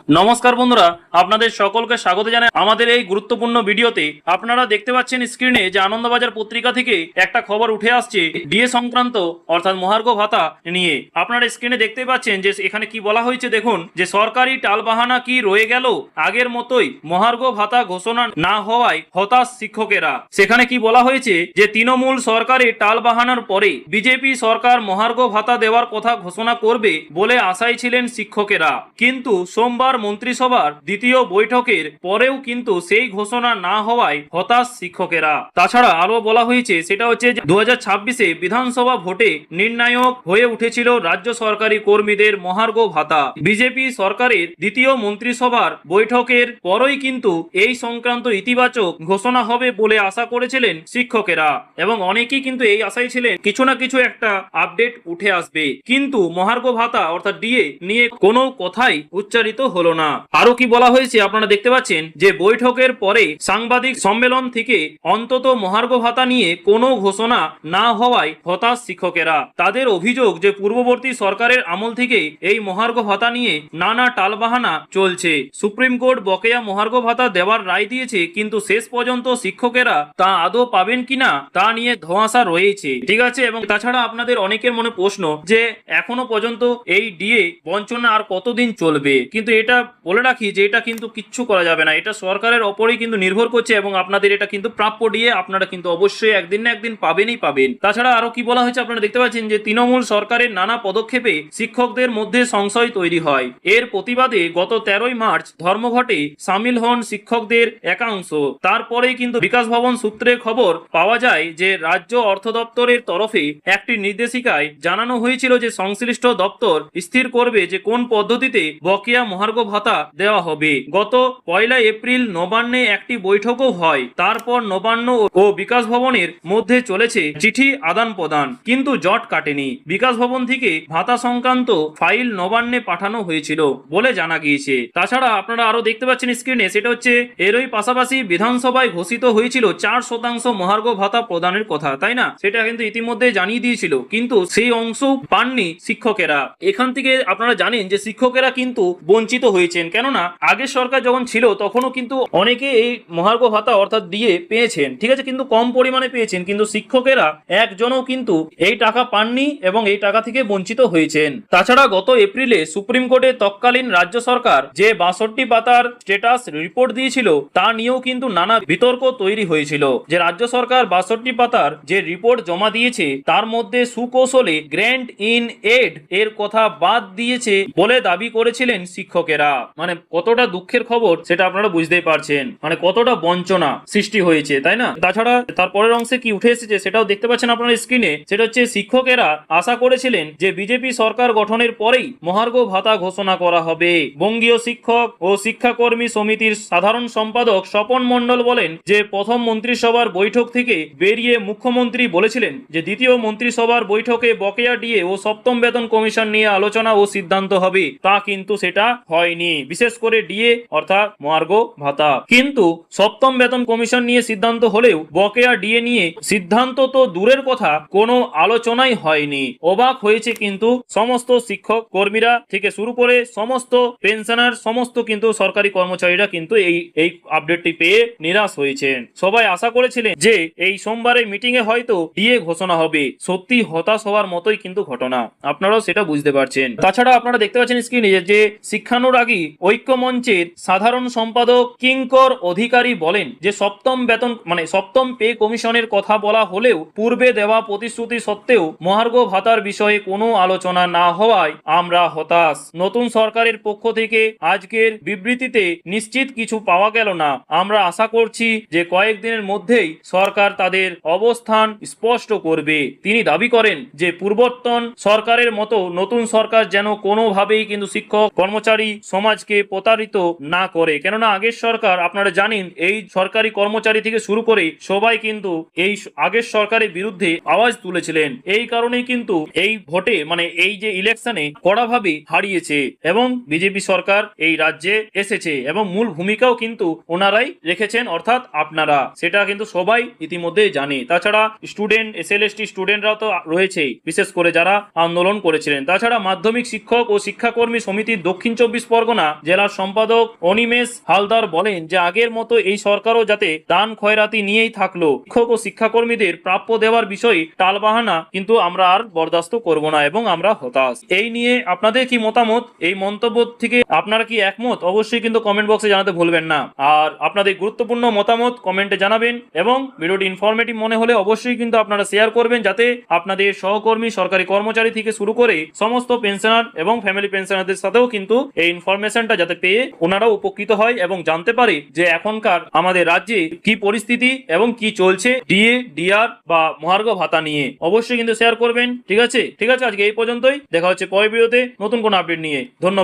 নমস্কার বন্ধুরা, আপনাদের সকলকে স্বাগত জানাই আমাদের এই গুরুত্বপূর্ণ ভিডিওতে। আপনারা দেখতে পাচ্ছেন স্ক্রিনে যে আনন্দবাজার পত্রিকা থেকে একটা খবর উঠে আসছে ডিএ সংক্রান্ত, অর্থাৎ মহার্ঘ ভাতা নিয়ে। আপনারা স্ক্রিনে দেখতে পাচ্ছেন যে এখানে কি বলা হয়েছে, দেখুন যে সরকারি টালবাহানা কি রয়ে গেল, আগের মতোই মহার্ঘ ভাতা ঘোষণা না হওয়ায় হতাশ শিক্ষকেরা। সেখানে কি বলা হয়েছে যে তৃণমূল সরকারের টালবাহানার পরে বিজেপি সরকার মহার্ঘ ভাতা দেওয়ার কথা ঘোষণা করবে বলে আশায় ছিলেন শিক্ষকেরা, কিন্তু সোমবার মন্ত্রিসভার দ্বিতীয় বৈঠকের পরেও কিন্তু সেই ঘোষণা না হওয়ায় হতাশ শিক্ষকেরা। তাছাড়া আরো বলা হয়েছে সেটা হচ্ছে 2026-এ বিধানসভা ভোটে নির্ণায়ক হয়ে উঠেছিল রাজ্য সরকারি কর্মীদের মহার্ঘ ভাতা। বিজেপি সরকারের দ্বিতীয় মন্ত্রিসভার বৈঠকের পরই কিন্তু এই সংক্রান্ত ইতিবাচক ঘোষণা হবে বলে আশা করেছিলেন শিক্ষকেরা, এবং অনেকেই কিন্তু এই আশায় ছিলেন কিছু না কিছু একটা আপডেট উঠে আসবে। কিন্তু মহার্ঘ ভাতা অর্থাৎ ডিএ নিয়ে কোনো কথাই উচ্চারিত হলো না। আরো কি বলা হয়েছে আপনারা দেখতে পাচ্ছেন যে বৈঠকের পরে সাংবাদিক সম্মেলন থেকে অন্তত মহার্ঘ ভাতা নিয়ে কোনো ঘোষণা না হওয়ায় হতাশ শিক্ষকেরা। তাদের অভিযোগ যে পূর্ববর্তী সরকারের আমল থেকে এই মহার্ঘ ভাতা নিয়ে নানা টালবাহানা চলছে। সুপ্রিম কোর্ট বকেয়া মহার্ঘ ভাতা দেওয়ার রায় দিয়েছে, কিন্তু শেষ পর্যন্ত শিক্ষকেরা তা আদৌ পাবেন কিনা তা নিয়ে ধোঁয়াশা রয়েছে। ঠিক আছে, এবং তাছাড়া আপনাদের অনেকের মনে প্রশ্ন যে এখনো পর্যন্ত এই ডিএ বঞ্চনা আর কতদিন চলবে। কিন্তু এটা বলে রাখি যে এটা কিন্তু কিচ্ছু করা যাবে না, এটা সরকারের ওপরেই কিন্তু নির্ভর করছে, এবং আপনাদের এটা কিন্তু প্রাপ্য ডিএ আপনারা কিন্তু অবশ্যই একদিন না একদিন পাবেনই পাবেন। তাছাড়া আরো কি বলা হয়েছে আপনারা দেখতে পাচ্ছেন যে তৃণমূল সরকারের নানা পদক্ষেপে শিক্ষকদের মধ্যে সংশয় তৈরি হয়। এর প্রতিবাদে গত 13ই মার্চ ধর্মঘটে সামিল হন শিক্ষকদের একাংশ। তারপরেই কিন্তু বিকাশ ভবন সূত্রে খবর পাওয়া যায় যে রাজ্য অর্থ দপ্তরের তরফে একটি নির্দেশিকায় জানানো হয়েছিল যে সংশ্লিষ্ট দপ্তর স্থির করবে যে কোন পদ্ধতিতে বকেয়া মহার্ঘ ভাতা দেওয়া হবে। গত 1 এপ্রিল নবান্নে একটি বৈঠকও হয়। তারপর নবান্ন ও বিকাশ ভবনের মধ্যে চলেছে চিঠি আদান প্রদান, কিন্তু জট কাটেনি। বিকাশ ভবন থেকে ভাতা সংক্রান্ত ফাইল নবান্নে পাঠানো হয়েছিল বলে জানা গিয়েছে। তাছাড়া আপনারা আরো দেখতে পাচ্ছেন স্ক্রিনে, সেটা হচ্ছে এরই পাশাপাশি বিধানসভায় ঘোষিত হয়েছিল 4% মহার্ঘ ভাতা প্রদানের কথা, তাই না? সেটা কিন্তু ইতিমধ্যে জানিয়ে দিয়েছিল, কিন্তু সেই অংশ পাননি শিক্ষকেরা। এখান থেকে আপনারা জানেন যে শিক্ষকেরা কিন্তু বঞ্চিত হয়েছেন, কেননা আগের সরকার যখন ছিল তখনও কিন্তু অনেকে এই মহার্ঘ ভাতা অর্থাৎ দিয়ে পেয়েছেন, ঠিক আছে, কিন্তু কম পরিমাণে পেয়েছেন, কিন্তু শিক্ষকেরা একজনও কিন্তু এই টাকা পাননি এবং এই টাকা থেকে বঞ্চিত হয়েছেন। তাছাড়া গত এপ্রিলে সুপ্রিম কোর্টে তৎকালীন রাজ্য সরকার যে 62 পাতার স্ট্যাটাস রিপোর্ট দিয়েছিল তা নিয়েও কিন্তু নানা বিতর্ক তৈরি হয়েছিল। যে রাজ্য সরকার 62 পাতার যে রিপোর্ট জমা দিয়েছে তার মধ্যে সুকৌশলে গ্র্যান্ট ইন এড এর কথা বাদ দিয়েছে বলে দাবি করেছিলেন শিক্ষকেরা। মানে কতটা দুঃখের খবর সেটা আপনারা বুঝতেই পারছেন, মানে কতটা বঞ্চনা সৃষ্টি হয়েছে, তাই না? তাছাড়া তারপরের অংশে কি উঠে এসেছে সেটাও দেখতে পাচ্ছেন আপনারা স্ক্রিনে। সেটা হচ্ছে শিক্ষকেরা আশা করেছিলেন যে বিজেপি সরকার গঠনের পরেই মহার্ঘ ভাতা ঘোষণা করা হবে। বঙ্গীয় শিক্ষক ও শিক্ষাকর্মী সমিতির সাধারণ সম্পাদক স্বপন মণ্ডল বলেন যে প্রথম মন্ত্রিসভার বৈঠক থেকে বেরিয়ে মুখ্যমন্ত্রী বলেছিলেন যে দ্বিতীয় মন্ত্রিসভার বৈঠকে বকেয়া ডিএ ও সপ্তম বেতন কমিশন নিয়ে আলোচনা ও সিদ্ধান্ত হবে। তা কিন্তু সেটা হয়নি, বিশেষ করে ডিএ অর্থাৎ মহার্ঘ ভাতা। কিন্তু সপ্তম বেতন কমিশন নিয়ে সিদ্ধান্ত হলেও বকেয়া ডিএ নিয়ে সিদ্ধান্ত তো দূরের কথা, কোনো আলোচনাই হয়নি। অবাক হয়েছে কিন্তু সমস্ত শিক্ষক কর্মীরা থেকে শুরু করে সমস্ত পেনশনার, সমস্ত কিন্তু সরকারি কর্মচারীরা কিন্তু এই আপডেটটি পেয়ে নিরাশ হয়েছেন। সবাই আশা করেছিলেন যে এই সোমবারের মিটিং এ হয়তো ডিএ ঘোষণা হবে। সত্যি হতাশ হওয়ার মতোই কিন্তু ঘটনা, আপনারাও সেটা বুঝতে পারছেন। তাছাড়া আপনারা দেখতে পাচ্ছেন স্ক্রিনে যে শিক্ষানুরাগী ঐক্য মঞ্চের সাধারণ সম্পাদক কিঙ্কর অধিকারী বলেন যে সপ্তম বেতন মানে সপ্তম পে কমিশনের কথা বলা হলেও পূর্বে দেওয়া প্রতিশ্রুতি সত্ত্বেও মহার্ঘ ভাতার বিষয়ে কোনো আলোচনা না হওয়ায় আমরা হতাশ। নতুন সরকারের পক্ষ থেকে আজকের বিবৃতিতে নিশ্চিত কিছু পাওয়া গেল না। আমরা আশা করছি যে কয়েকদিনের মধ্যেই সরকার তাদের অবস্থান স্পষ্ট করবে। তিনি দাবি করেন যে পূর্বতন সরকারের মতো নতুন সরকার যেন কোনোভাবেই কিন্তু শিক্ষক কর্মচারী সমাজকে প্রতারিত না করে, কেননা আগের সরকার আপনারা জানেন এই সরকারি কর্মচারী থেকে শুরু করে সবাই কিন্তু এই আগের সরকারের বিরুদ্ধে আওয়াজ তুলেছিলেন। এই কারণেই কিন্তু এই ভোটে মানে এই যে ইলেকশনে কড়াভাবে হারিয়েছে এবং বিজেপি সরকার এই রাজ্যে এসেছে, এবং মূল ভূমিকাও কিন্তু ওনারাই রেখেছেন, অর্থাৎ আপনারা, সেটা কিন্তু সবাই ইতিমধ্যে জানে। তাছাড়া স্টুডেন্ট এসএলএসটি স্টুডেন্টরাও তো রয়েছেই, বিশেষ করে যারা আন্দোলন করেছিলেন। তাছাড়া মাধ্যমিক শিক্ষক ও শিক্ষাকর্মী সমিতির দক্ষিণ 24 পরগনা জেলার সম্পাদক অনিমেষ হালদার বলেন যে আগের মতো এই সরকারও যাতে দান খয়রাতি নিয়েই থাকলো, শিক্ষক ও শিক্ষাকর্মীদের প্রাপ্য দেওয়ার বিষয়ে টালবাহানা কিন্তু আমরা আর বরদাস্ত করব না এবং আমরা হতাশ। এই নিয়ে আপনাদের কি মতামত, এই মন্তব্য থেকে আপনারা কি একমত, অবশ্যই কিন্তু কমেন্ট বক্সে জানাতে ভুলবেন না। আর আপনাদের গুরুত্বপূর্ণ মতামত কমেন্টে জানাবেন এবং ভিডিওটি ইনফরমেটিভ মনে হলে অবশ্যই কিন্তু আপনারা শেয়ার করবেন, যাতে আপনাদের সহকর্মী, সরকারি কর্মচারী থেকে শুরু করে সমস্ত পেনশনার এবং ফ্যামিলি পেনশনারদের সাথেও কিন্তু এই ইনফরমেশনটা যাতে পেয়ে ওনারাও উপকৃত হয় এবং জানতে পারে যে এখনকার আমাদের রাজ্যে কি পরিস্থিতি এবং কি চলছে ডিএ, ডিআর বা মহার্ঘ ভাতা নিয়ে। অবশ্যই কিন্তু শেয়ার করবেন। ঠিক আছে, আজকে এই পর্যন্তই। দেখা হচ্ছে পরের ভিডিওতে নতুন কোনো আপডেট নিয়ে। ধন্যবাদ।